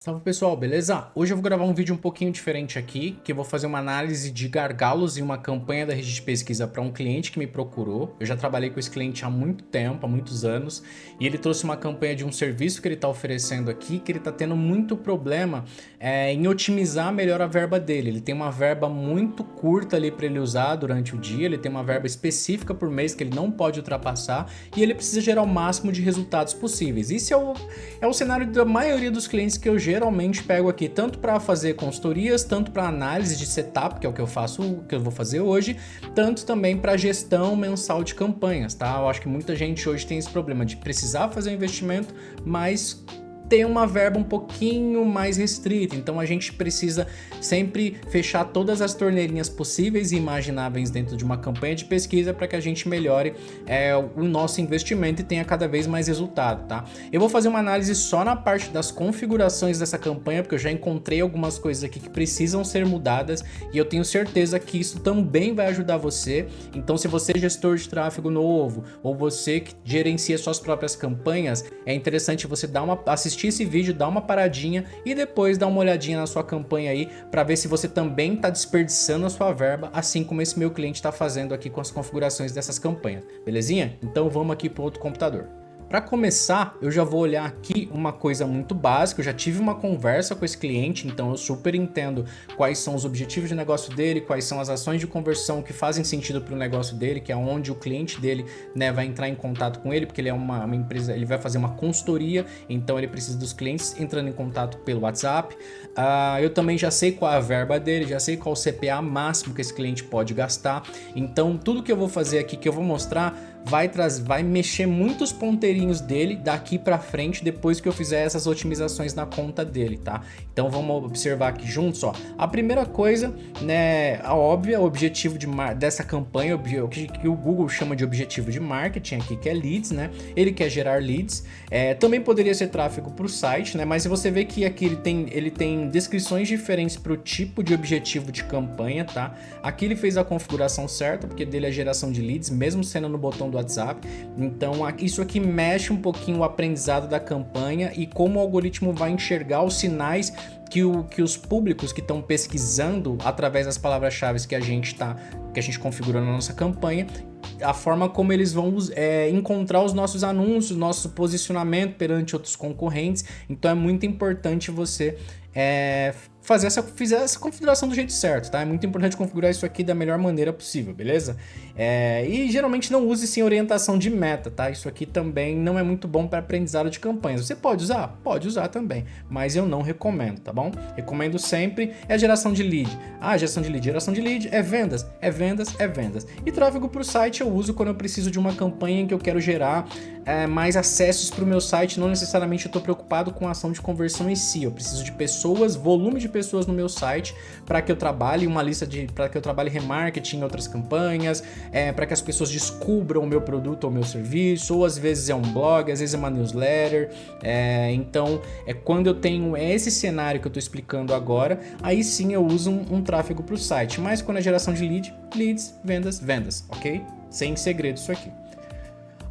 Salve pessoal, beleza? Hoje eu vou gravar um vídeo um pouquinho diferente aqui, que eu vou fazer uma análise de gargalos em uma campanha da rede de pesquisa para um cliente que me procurou. Eu já trabalhei com esse cliente há muito tempo, há muitos anos, e ele trouxe uma campanha de um serviço que ele está oferecendo aqui, que ele está tendo muito problema em otimizar melhor a verba dele. Ele tem uma verba muito curta ali para ele usar durante o dia, ele tem uma verba específica por mês que ele não pode ultrapassar, e ele precisa gerar o máximo de resultados possíveis. Isso é o cenário da maioria dos clientes que eu geralmente pego aqui, tanto para fazer consultorias, tanto para análise de setup, que é o que eu faço, que eu vou fazer hoje, tanto também para gestão mensal de campanhas, tá? Eu acho que muita gente hoje tem esse problema de precisar fazer um investimento, mas tem uma verba um pouquinho mais restrita, então a gente precisa sempre fechar todas as torneirinhas possíveis e imagináveis dentro de uma campanha de pesquisa para que a gente melhore o nosso investimento e tenha cada vez mais resultado, tá? Eu vou fazer uma análise só na parte das configurações dessa campanha, porque eu já encontrei algumas coisas aqui que precisam ser mudadas e eu tenho certeza que isso também vai ajudar você. Então, se você é gestor de tráfego novo ou você que gerencia suas próprias campanhas, é interessante você assistir esse vídeo, dar uma paradinha e depois dar uma olhadinha na sua campanha aí para ver se você também está desperdiçando a sua verba, assim como esse meu cliente está fazendo aqui com as configurações dessas campanhas, belezinha? Então vamos aqui para outro computador. Para começar, eu já vou olhar aqui uma coisa muito básica. Eu já tive uma conversa com esse cliente, então eu super entendo quais são os objetivos de negócio dele, quais são as ações de conversão que fazem sentido para o negócio dele, que é onde o cliente dele, né, vai entrar em contato com ele, porque ele é uma empresa, ele vai fazer uma consultoria, então ele precisa dos clientes entrando em contato pelo WhatsApp. Eu também já sei qual é a verba dele, já sei qual o CPA máximo que esse cliente pode gastar. Então tudo que eu vou fazer aqui, que eu vou mostrar, vai mexer muitos ponteirinhos dele daqui para frente depois que eu fizer essas otimizações na conta dele, tá? Então vamos observar aqui juntos, ó. A primeira coisa, né, a óbvia, o objetivo dessa campanha, o que o Google chama de objetivo de marketing aqui, que é leads, né? Ele quer gerar leads. Também poderia ser tráfego para o site, né? Mas você vê que aqui ele tem descrições diferentes para o tipo de objetivo de campanha, tá? Aqui ele fez a configuração certa, porque dele é geração de leads, mesmo sendo no botão do WhatsApp. Então isso aqui mexe um pouquinho o aprendizado da campanha e como o algoritmo vai enxergar os sinais que os públicos que estão pesquisando através das palavras-chave que a gente configurou na nossa campanha, a forma como eles vão encontrar os nossos anúncios, nosso posicionamento perante outros concorrentes. Então é muito importante você fazer essa configuração do jeito certo, tá? É muito importante configurar isso aqui da melhor maneira possível, beleza? E geralmente não use sem orientação de meta, tá? Isso aqui também não é muito bom para aprendizado de campanhas. Você pode usar? Pode usar também, mas eu não recomendo, tá bom? Recomendo sempre a geração de lead. Geração de lead é vendas, é vendas, é vendas. E tráfego para o site eu uso quando eu preciso de uma campanha em que eu quero gerar mais acessos para o meu site, não necessariamente eu estou preocupado com a ação de conversão em si. Eu preciso de pessoas, volume de pessoas no meu site para que eu trabalhe para que eu trabalhe remarketing em outras campanhas, para que as pessoas descubram o meu produto ou o meu serviço, ou às vezes é um blog, às vezes é uma newsletter. Então quando eu tenho esse cenário que eu estou explicando agora, aí sim eu uso um tráfego para o site. Mas quando é geração de leads, vendas, vendas, ok? Sem segredo isso aqui.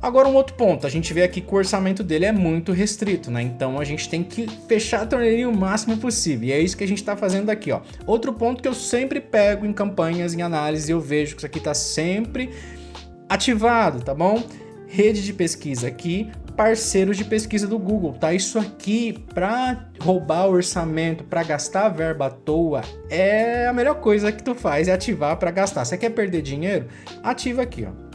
Agora um outro ponto, a gente vê aqui que o orçamento dele é muito restrito, né? Então a gente tem que fechar a torneirinha o máximo possível, e é isso que a gente tá fazendo aqui, ó. Outro ponto que eu sempre pego em campanhas, em análise, eu vejo que isso aqui tá sempre ativado, tá bom? Rede de pesquisa aqui, parceiros de pesquisa do Google, tá? Isso aqui, para roubar o orçamento, para gastar a verba à toa, é a melhor coisa que tu faz, é ativar para gastar. Você quer perder dinheiro? Ativa aqui, ó.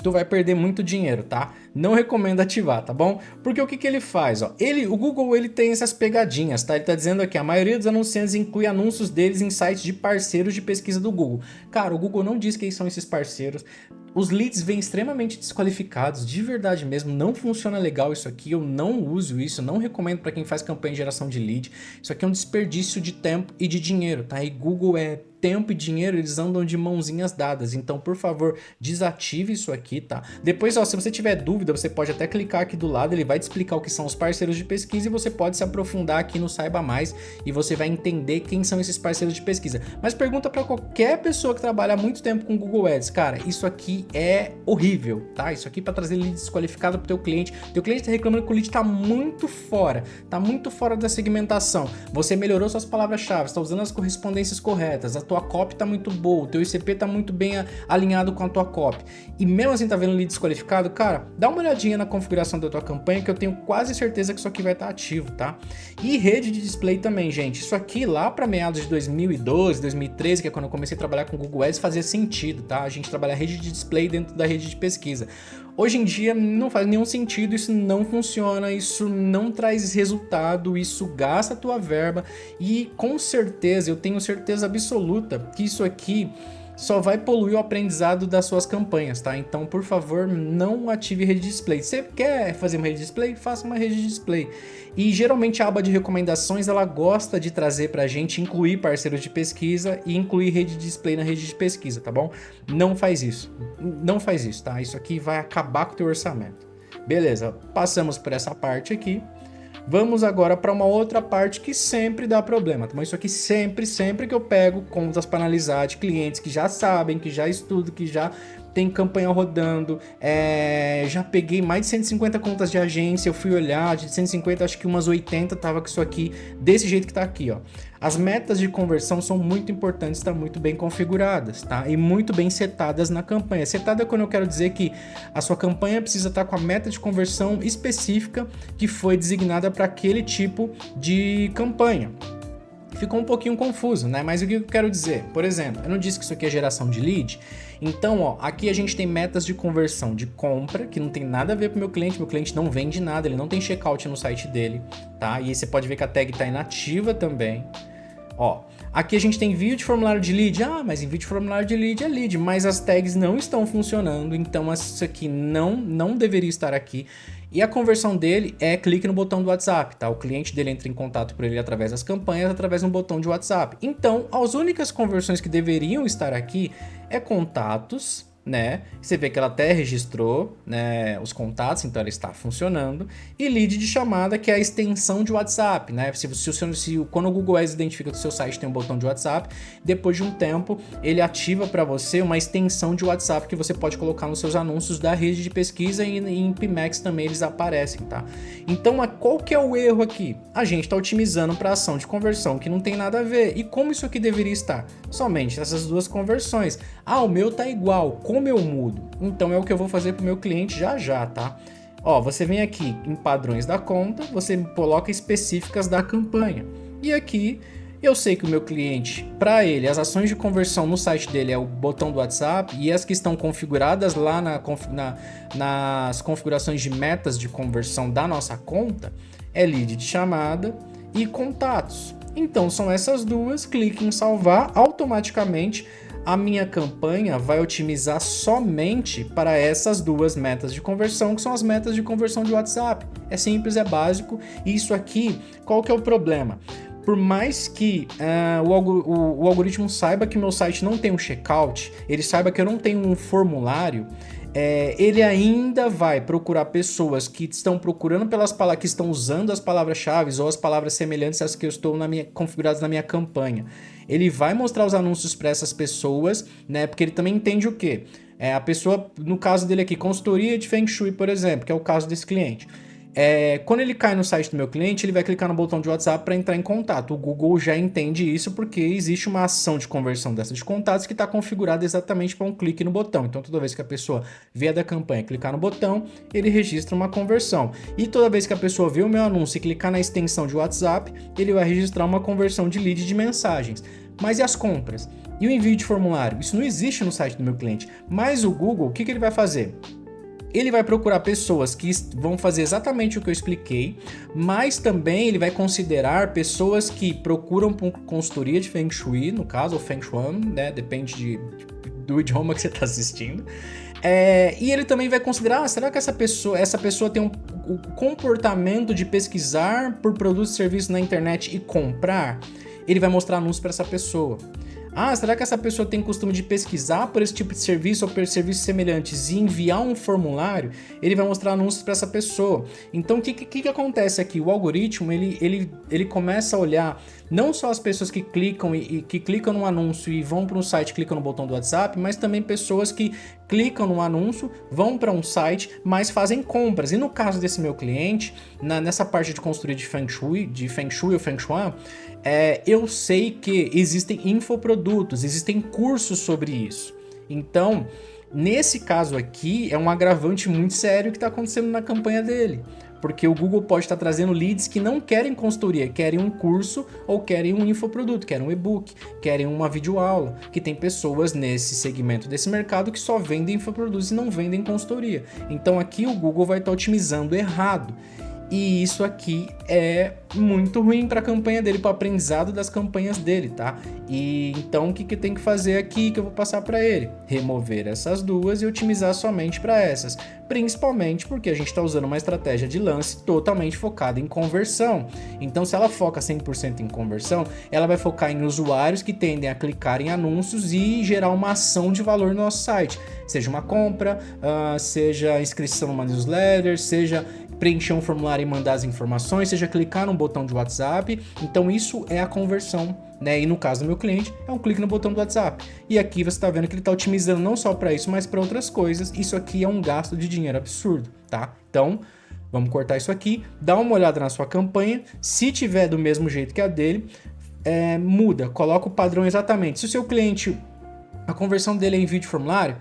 Tu vai perder muito dinheiro, tá? Não recomendo ativar, tá bom? Porque o que ele faz, ó? O Google, ele tem essas pegadinhas, tá? Ele tá dizendo aqui, a maioria dos anunciantes inclui anúncios deles em sites de parceiros de pesquisa do Google. Cara, o Google não diz quem são esses parceiros. Os leads vêm extremamente desqualificados, de verdade mesmo, não funciona legal isso aqui, eu não uso isso, não recomendo para quem faz campanha de geração de lead. Isso aqui é um desperdício de tempo e de dinheiro, tá? E Google tempo e dinheiro, eles andam de mãozinhas dadas, então por favor, desative isso aqui, tá? Depois, ó, se você tiver dúvida dúvida, você pode até clicar aqui do lado, ele vai te explicar o que são os parceiros de pesquisa e você pode se aprofundar aqui no Saiba Mais e você vai entender quem são esses parceiros de pesquisa. Mas pergunta para qualquer pessoa que trabalha há muito tempo com Google Ads, cara, isso aqui é horrível, tá? Isso aqui para trazer lead desqualificado pro teu cliente tá reclamando que o lead tá muito fora da segmentação. Você melhorou suas palavras-chave, está usando as correspondências corretas, a tua copy tá muito boa, o teu ICP tá muito bem alinhado com a tua copy. E mesmo assim tá vendo lead desqualificado, cara, dá uma olhadinha na configuração da tua campanha que eu tenho quase certeza que isso aqui vai estar ativo, tá? E rede de display também, gente. Isso aqui lá para meados de 2012, 2013, que é quando eu comecei a trabalhar com Google Ads, fazia sentido, tá? A gente trabalhar rede de display dentro da rede de pesquisa. Hoje em dia não faz nenhum sentido, isso não funciona, isso não traz resultado, isso gasta a tua verba e com certeza, eu tenho certeza absoluta que isso aqui só vai poluir o aprendizado das suas campanhas, tá? Então, por favor, não ative rede de display. Você quer fazer uma rede de display? Faça uma rede de display. E geralmente a aba de recomendações, ela gosta de trazer pra gente incluir parceiros de pesquisa e incluir rede de display na rede de pesquisa, tá bom? Não faz isso. Não faz isso, tá? Isso aqui vai acabar com o teu orçamento. Beleza, passamos por essa parte aqui. Vamos agora para uma outra parte que sempre dá problema, tá? Mas isso aqui sempre que eu pego contas para analisar de clientes que já sabem, que já estudam, que já tem campanha rodando, já peguei mais de 150 contas de agência, eu fui olhar, de 150 acho que umas 80 tava com isso aqui, desse jeito que tá aqui, ó. As metas de conversão são muito importantes, tá muito bem configuradas, tá? E muito bem setadas na campanha. Setada é quando eu quero dizer que a sua campanha precisa estar com a meta de conversão específica que foi designada para aquele tipo de campanha. Ficou um pouquinho confuso, né? Mas o que eu quero dizer? Por exemplo, eu não disse que isso aqui é geração de lead? Então, ó, aqui a gente tem metas de conversão de compra, que não tem nada a ver com o meu cliente não vende nada, ele não tem checkout no site dele, tá? E aí você pode ver que a tag tá inativa também. Ó, aqui a gente tem envio de formulário de lead. Ah, mas envio de formulário de lead é lead, mas as tags não estão funcionando, então isso aqui não deveria estar aqui. E a conversão dele é clique no botão do WhatsApp, tá? O cliente dele entra em contato por ele através das campanhas, através de um botão de WhatsApp. Então, as únicas conversões que deveriam estar aqui é contatos, né? Você vê que ela até registrou, né, os contatos, então ela está funcionando. E lead de chamada, que é a extensão de WhatsApp, né? Quando o Google Ads identifica que o seu site tem um botão de WhatsApp, depois de um tempo ele ativa para você uma extensão de WhatsApp que você pode colocar nos seus anúncios da rede de pesquisa e em PMax também eles aparecem, tá? Então, qual que é o erro aqui? A gente está otimizando para ação de conversão que não tem nada a ver. E como isso aqui deveria estar? Somente essas duas conversões. Ah, o meu tá igual. Como eu mudo? Então é o que eu vou fazer para o meu cliente já, tá? Ó, você vem aqui em padrões da conta, você coloca específicas da campanha. E aqui eu sei que o meu cliente, para ele, as ações de conversão no site dele é o botão do WhatsApp e as que estão configuradas lá nas configurações de metas de conversão da nossa conta é lead de chamada e contatos. Então são essas duas, clique em salvar, automaticamente a minha campanha vai otimizar somente para essas duas metas de conversão, que são as metas de conversão de WhatsApp. É simples, é básico. E isso aqui, qual que é o problema? Por mais que o algoritmo saiba que meu site não tem um checkout, ele saiba que eu não tenho um formulário, ele ainda vai procurar pessoas que estão procurando que estão usando as palavras-chave ou as palavras semelhantes às que eu estou configuradas na minha campanha. Ele vai mostrar os anúncios para essas pessoas, né? Porque ele também entende o quê? A pessoa, no caso dele aqui, consultoria de Feng Shui, por exemplo, que é o caso desse cliente. Quando ele cai no site do meu cliente, ele vai clicar no botão de WhatsApp para entrar em contato. O Google já entende isso porque existe uma ação de conversão dessa de contatos que está configurada exatamente para um clique no botão. Então, toda vez que a pessoa vier da campanha clicar no botão, ele registra uma conversão. E toda vez que a pessoa vê o meu anúncio e clicar na extensão de WhatsApp, ele vai registrar uma conversão de lead de mensagens. Mas e as compras? E o envio de formulário? Isso não existe no site do meu cliente. Mas o Google, o que ele vai fazer? Ele vai procurar pessoas que vão fazer exatamente o que eu expliquei, mas também ele vai considerar pessoas que procuram por consultoria de Feng Shui, no caso, ou Feng Shui, né? Depende do idioma que você está assistindo. E ele também vai considerar, será que essa pessoa tem o comportamento de pesquisar por produtos e serviços na internet e comprar? Ele vai mostrar anúncios para essa pessoa. Ah, será que essa pessoa tem costume de pesquisar por esse tipo de serviço ou por serviços semelhantes e enviar um formulário? Ele vai mostrar anúncios para essa pessoa. Então, o que acontece aqui? O algoritmo, ele começa a olhar não só as pessoas que clicam e que clicam no anúncio e vão para um site, clicam no botão do WhatsApp, mas também pessoas que clicam no anúncio, vão para um site, mas fazem compras. E no caso desse meu cliente, nessa parte de construir de Feng Shui ou Feng Shui, eu sei que existem infoprodutos, existem cursos sobre isso. Então, nesse caso aqui, é um agravante muito sério que está acontecendo na campanha dele. Porque o Google pode estar trazendo leads que não querem consultoria, querem um curso ou querem um infoproduto, querem um e-book, querem uma videoaula, que tem pessoas nesse segmento desse mercado que só vendem infoprodutos e não vendem consultoria. Então aqui o Google vai estar otimizando errado. E isso aqui é muito ruim para a campanha dele, para o aprendizado das campanhas dele, tá? E então o que tem que fazer aqui que eu vou passar para ele? Remover essas duas e otimizar somente para essas. Principalmente porque a gente está usando uma estratégia de lance totalmente focada em conversão. Então se ela foca 100% em conversão, ela vai focar em usuários que tendem a clicar em anúncios e gerar uma ação de valor no nosso site. Seja uma compra, seja inscrição numa newsletter, seja preencher um formulário e mandar as informações, seja clicar num botão de WhatsApp. Então isso é a conversão, né? E no caso do meu cliente, é um clique no botão do WhatsApp. E aqui você está vendo que ele está otimizando não só para isso, mas para outras coisas. Isso aqui é um gasto de dinheiro absurdo, tá? Então, vamos cortar isso aqui, dá uma olhada na sua campanha. Se tiver do mesmo jeito que a dele, muda, coloca o padrão exatamente. Se o seu cliente, a conversão dele é envio de formulário,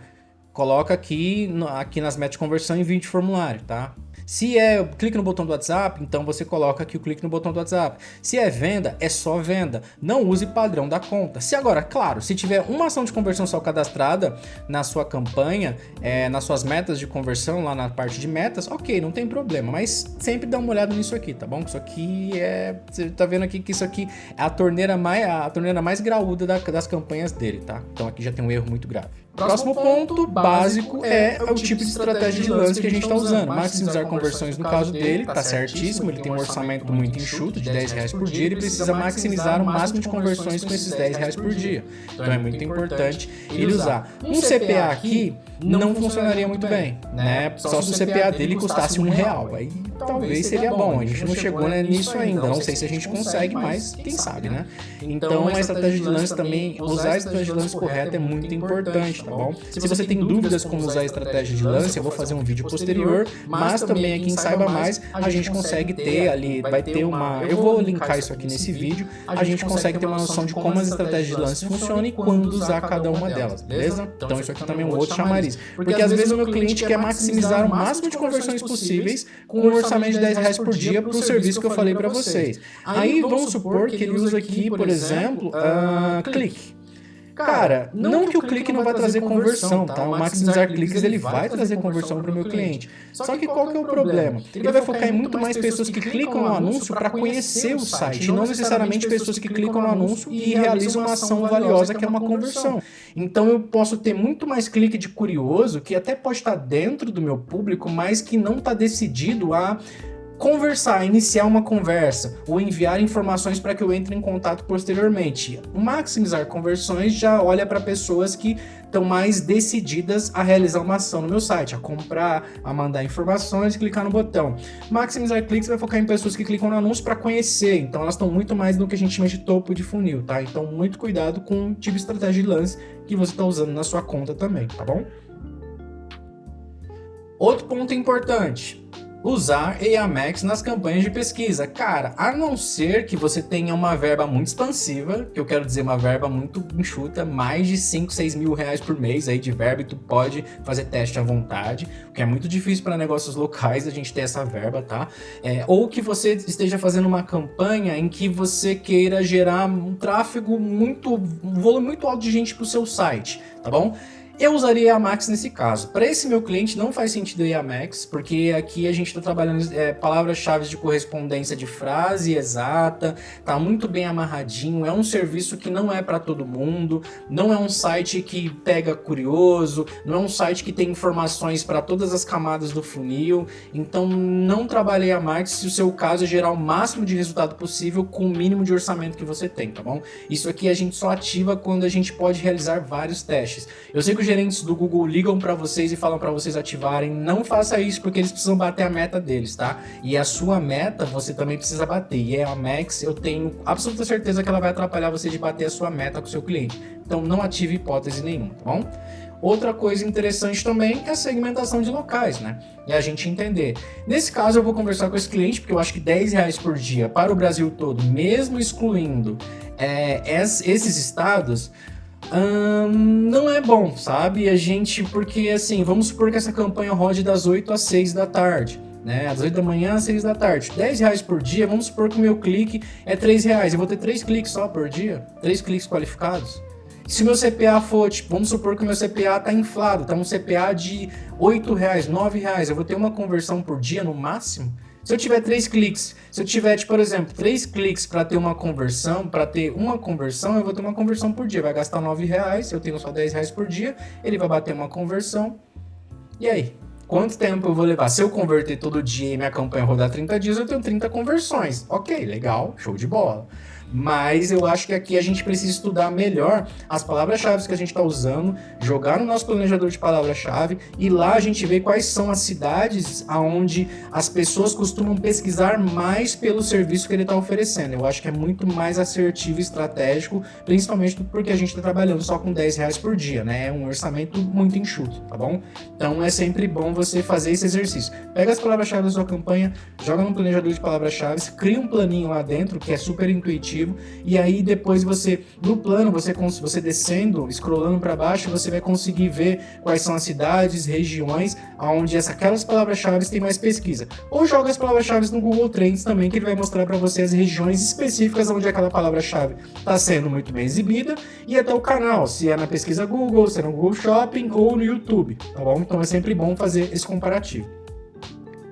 coloca aqui nas metas de conversão envio de formulário, tá? Se é clique no botão do WhatsApp, então você coloca aqui o clique no botão do WhatsApp. Se é venda, é só venda. Não use padrão da conta. Se agora, claro, se tiver uma ação de conversão só cadastrada na sua campanha, nas suas metas de conversão, lá na parte de metas, ok, não tem problema. Mas sempre dá uma olhada nisso aqui, tá bom? Isso aqui você tá vendo aqui que isso aqui é a torneira mais graúda das campanhas dele, tá? Então aqui já tem um erro muito grave. Próximo ponto básico é o tipo de estratégia de lance que a gente está usando. Maximizar conversões no caso dele, tá certíssimo, ele tem um orçamento muito enxuto de R$10 por dia, ele precisa maximizar o máximo de conversões com esses R$10 por dia. Então é muito importante ele usar. Um CPA aqui não funcionaria muito bem, né? Só se o CPA dele custasse R$1, aí talvez seria bom. A gente não chegou nisso ainda, não sei se a gente consegue, mas quem sabe, né? Então a estratégia de lance também, usar a estratégia de lance correta é muito importante, tá bom? Se você tem dúvidas como usar a estratégia de lance, eu vou fazer um vídeo posterior, mas também aqui em Saiba Mais, a gente consegue ter ali, vai ter uma... Eu vou linkar isso aqui nesse vídeo, a gente consegue ter uma noção de como as estratégias de lance funcionam e quando usar cada uma delas, beleza? Então isso aqui também é um outro chamariz. Porque às vezes o meu cliente quer maximizar o máximo de conversões possíveis com um orçamento de R$10 por dia para o serviço que eu falei para vocês. Aí vamos supor que ele usa aqui, por exemplo, clique. Cara, não que o clique não vai trazer conversão, tá? O maximizar cliques ele vai trazer conversão para o meu cliente. Só que qual que é o problema? Ele vai focar em muito mais pessoas que clicam no anúncio para conhecer o site, e não necessariamente pessoas que clicam no anúncio e realizam uma ação valiosa que é uma conversão. Então eu posso ter muito mais clique de curioso que até pode estar dentro do meu público, mas que não está decidido a conversar, iniciar uma conversa ou enviar informações para que eu entre em contato posteriormente. Maximizar conversões já olha para pessoas que estão mais decididas a realizar uma ação no meu site, a comprar, a mandar informações e clicar no botão. Maximizar cliques vai focar em pessoas que clicam no anúncio para conhecer, então elas estão muito mais no que a gente chama de topo de funil, tá? Então muito cuidado com o tipo de estratégia de lance que você está usando na sua conta também, tá bom? Outro ponto importante: usar AI Max nas campanhas de pesquisa. Cara, a não ser que você tenha uma verba muito expansiva, que eu quero dizer uma verba muito enxuta, mais de 5, 6 mil reais por mês aí de verba, e tu pode fazer teste à vontade, o que é muito difícil para negócios locais a gente ter essa verba, tá? Ou que você esteja fazendo uma campanha em que você queira gerar um tráfego um volume muito alto de gente para o seu site, tá bom? Eu usaria a Yamax nesse caso. Para esse meu cliente não faz sentido a Yamax, porque aqui a gente está trabalhando palavras-chave de correspondência de frase exata, tá muito bem amarradinho, é um serviço que não é para todo mundo, não é um site que pega curioso, não é um site que tem informações para todas as camadas do funil, então não trabalhei a Yamax se o seu caso é gerar o máximo de resultado possível com o mínimo de orçamento que você tem, tá bom? Isso aqui a gente só ativa quando a gente pode realizar vários testes. Eu sei que os gerentes do Google ligam para vocês e falam para vocês ativarem, não faça isso porque eles precisam bater a meta deles, tá? E a sua meta você também precisa bater, e a Max eu tenho absoluta certeza que ela vai atrapalhar você de bater a sua meta com o seu cliente, então não ative hipótese nenhuma, tá bom? Outra coisa interessante também é a segmentação de locais, né? E a gente entender. Nesse caso eu vou conversar com esse cliente, porque eu acho que R$10 por dia para o Brasil todo, mesmo excluindo esses estados, não é bom, sabe? Porque assim, vamos supor que essa campanha rode das 8 às 6 da tarde, né? Das 8 da manhã às 6 da tarde. R$10 por dia, vamos supor que o meu clique é R$3. Eu vou ter 3 cliques só por dia, 3 cliques qualificados. Se o meu CPA for, tipo, vamos supor que o meu CPA tá inflado, tá um CPA de R$8, R$9, eu vou ter uma conversão por dia no máximo? Se eu tiver 3 cliques, se eu tiver, tipo, por exemplo, 3 cliques para ter uma conversão, eu vou ter uma conversão por dia, vai gastar R$9, eu tenho só R$10 por dia, ele vai bater uma conversão, e aí? Quanto tempo eu vou levar? Se eu converter todo dia e minha campanha rodar 30 dias, eu tenho 30 conversões. Ok, legal, show de bola. Mas eu acho que aqui a gente precisa estudar melhor as palavras-chave que a gente está usando, jogar no nosso planejador de palavra-chave e lá a gente vê quais são as cidades onde as pessoas costumam pesquisar mais pelo serviço que ele está oferecendo. Eu acho que é muito mais assertivo e estratégico, principalmente porque a gente está trabalhando só com R$10 por dia, né? É um orçamento muito enxuto, tá bom? Então é sempre bom você fazer esse exercício. Pega as palavras-chave da sua campanha, joga no planejador de palavras-chave, cria um planinho lá dentro que é super intuitivo. E aí depois no plano, você descendo, scrollando para baixo, você vai conseguir ver quais são as cidades, regiões, onde aquelas palavras-chave têm mais pesquisa. Ou joga as palavras-chave no Google Trends também, que ele vai mostrar para você as regiões específicas onde aquela palavra-chave está sendo muito bem exibida, e até o canal, se é na pesquisa Google, se é no Google Shopping ou no YouTube, tá bom? Então é sempre bom fazer esse comparativo.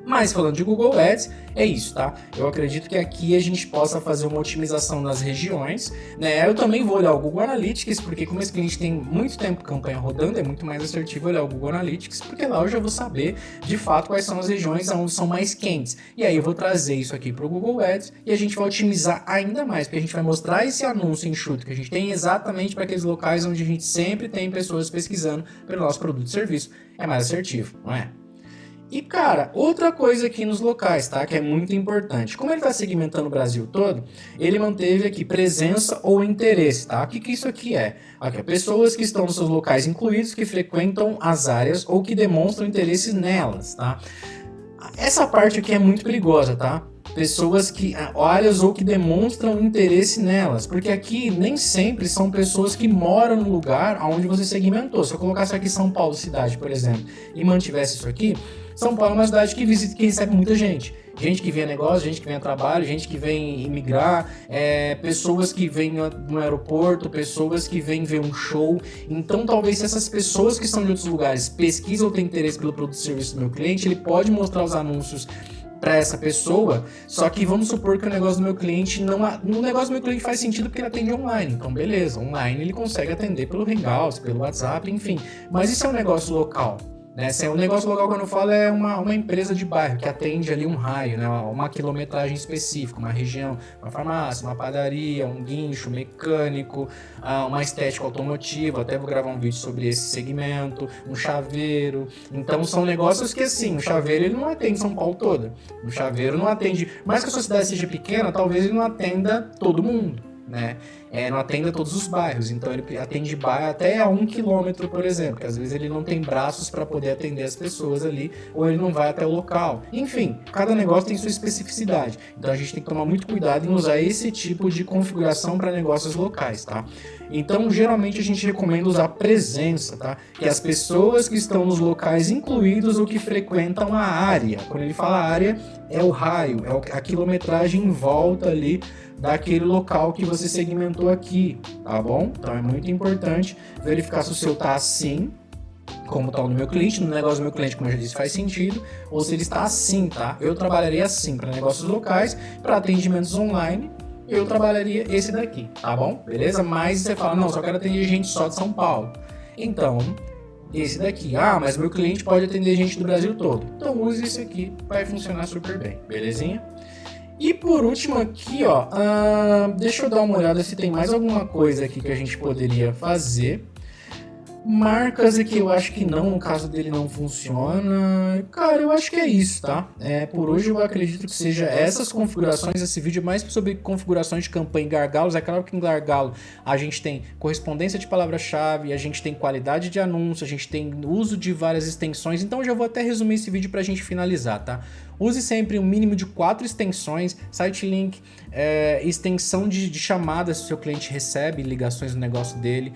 Mas falando de Google Ads, é isso, tá? Eu acredito que aqui a gente possa fazer uma otimização nas regiões, né? Eu também vou olhar o Google Analytics, porque como esse cliente tem muito tempo campanha rodando, é muito mais assertivo olhar o Google Analytics, porque lá eu já vou saber de fato quais são as regiões onde são mais quentes. E aí eu vou trazer isso aqui para o Google Ads e a gente vai otimizar ainda mais, porque a gente vai mostrar esse anúncio enxuto que a gente tem exatamente para aqueles locais onde a gente sempre tem pessoas pesquisando pelo nosso produto e serviço. É mais assertivo, não é? E cara, outra coisa aqui nos locais, tá? Que é muito importante. Como ele está segmentando o Brasil todo, ele manteve aqui presença ou interesse, tá? O que isso aqui é? Aqui, pessoas que estão nos seus locais incluídos, que frequentam as áreas ou que demonstram interesse nelas, tá? Essa parte aqui é muito perigosa, tá? Pessoas que áreas ou que demonstram interesse nelas, porque aqui nem sempre são pessoas que moram no lugar onde você segmentou. Se eu colocasse aqui São Paulo cidade, por exemplo, e mantivesse isso aqui, São Paulo é uma cidade que visita, que recebe muita gente. Gente que vem a negócio, gente que vem a trabalho, gente que vem imigrar, pessoas que vêm no aeroporto, pessoas que vêm ver um show. Então, talvez se essas pessoas que estão de outros lugares pesquisam ou têm interesse pelo produto e serviço do meu cliente, ele pode mostrar os anúncios para essa pessoa, só que vamos supor que o negócio do meu cliente o negócio do meu cliente faz sentido porque ele atende online, então beleza, online ele consegue atender pelo Hangouts, pelo WhatsApp, enfim, mas isso é um negócio local, né? Um negócio local, quando eu falo, é uma empresa de bairro que atende ali um raio, né? Uma quilometragem específica, uma região, uma farmácia, uma padaria, um guincho, mecânico, uma estética automotiva, até vou gravar um vídeo sobre esse segmento, um chaveiro. Então são negócios que assim, o chaveiro ele não atende São Paulo toda, o chaveiro não atende, mais que a sua cidade seja pequena, talvez ele não atenda todo mundo, né? Não atenda todos os bairros, então ele atende bairro até a 1 quilômetro, por exemplo, que às vezes ele não tem braços para poder atender as pessoas ali, ou ele não vai até o local. Enfim, cada negócio tem sua especificidade, então a gente tem que tomar muito cuidado em usar esse tipo de configuração para negócios locais, tá? Então, geralmente a gente recomenda usar presença, tá? Que as pessoas que estão nos locais incluídos ou que frequentam a área. Quando ele fala área, é o raio, é a quilometragem em volta ali daquele local que você segmentou aqui, tá bom? Então é muito importante verificar se o seu tá assim, como tá no meu cliente, no negócio do meu cliente, como eu já disse, faz sentido, ou se ele está assim, tá? Eu trabalharia assim para negócios locais, para atendimentos online, eu trabalharia esse daqui, tá bom? Beleza? Mas você fala, não, só quero atender gente só de São Paulo. Então, esse daqui. Ah, mas meu cliente pode atender gente do Brasil todo. Então use esse aqui, vai funcionar super bem, belezinha? E por último aqui, ó, deixa eu dar uma olhada se tem mais alguma coisa aqui que a gente poderia fazer. Marcas aqui eu acho que não, no caso dele não funciona. Cara, eu acho que é isso, tá? Por hoje eu acredito que seja essas configurações, esse vídeo é mais sobre configurações de campanha em gargalos. É claro que em gargalo a gente tem correspondência de palavra-chave, a gente tem qualidade de anúncio, a gente tem uso de várias extensões, então eu já vou até resumir esse vídeo pra gente finalizar, tá? Use sempre um mínimo de 4 extensões, site link, extensão de chamada se o seu cliente recebe ligações no negócio dele,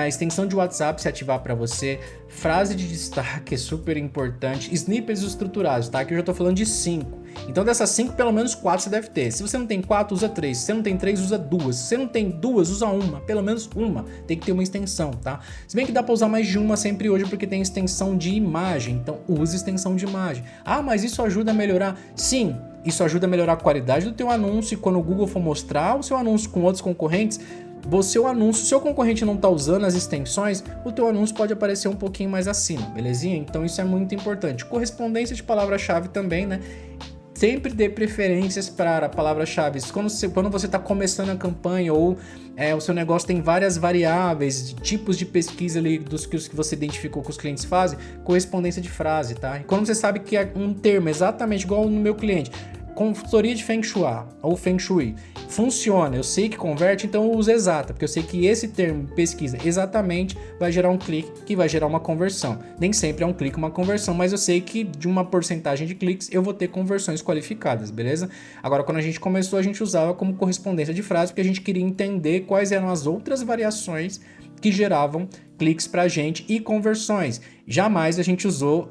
extensão de WhatsApp se ativar para você, frase de destaque é super importante, snippets estruturados, tá? Aqui eu já tô falando de 5. Então dessas 5, pelo menos 4 você deve ter. Se você não tem 4, usa 3. Se você não tem 3, usa 2. Se você não tem 2, usa uma. Pelo menos uma. Tem que ter uma extensão, tá? Se bem que dá pra usar mais de uma sempre hoje porque tem extensão de imagem. Então use extensão de imagem. Ah, mas isso ajuda a melhorar? Sim, isso ajuda a melhorar a qualidade do teu anúncio e quando o Google for mostrar o seu anúncio com outros concorrentes, seu anúncio, se o concorrente não está usando as extensões, o teu anúncio pode aparecer um pouquinho mais acima, belezinha? Então isso é muito importante. Correspondência de palavra-chave também, né? Sempre dê preferências para palavras-chave. Quando você está começando a campanha ou o seu negócio tem várias variáveis, tipos de pesquisa ali dos que você identificou que os clientes fazem, correspondência de frase, tá? E quando você sabe que é um termo exatamente igual no meu cliente, consultoria de Feng Shui ou Feng Shui, funciona, eu sei que converte, então eu uso exata, porque eu sei que esse termo pesquisa exatamente vai gerar um clique que vai gerar uma conversão. Nem sempre é um clique, uma conversão, mas eu sei que de uma porcentagem de cliques eu vou ter conversões qualificadas, beleza? Agora, quando a gente começou, a gente usava como correspondência de frase, porque a gente queria entender quais eram as outras variações que geravam cliques pra gente e conversões. Jamais a gente usou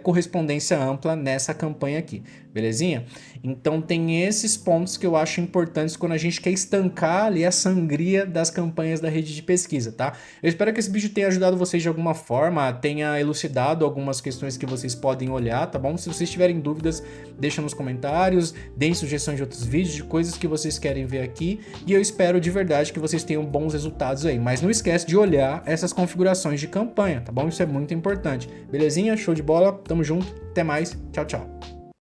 correspondência ampla nessa campanha aqui, belezinha? Então tem esses pontos que eu acho importantes quando a gente quer estancar ali a sangria das campanhas da rede de pesquisa, tá? Eu espero que esse vídeo tenha ajudado vocês de alguma forma, tenha elucidado algumas questões que vocês podem olhar, tá bom? Se vocês tiverem dúvidas, deixa nos comentários, deem sugestões de outros vídeos, de coisas que vocês querem ver aqui, e eu espero de verdade que vocês tenham bons resultados aí. Mas não esquece de olhar essas configurações de campanha, tá bom? Isso é muito importante. Belezinha? Show de bola? Tamo junto. Até mais. Tchau, tchau.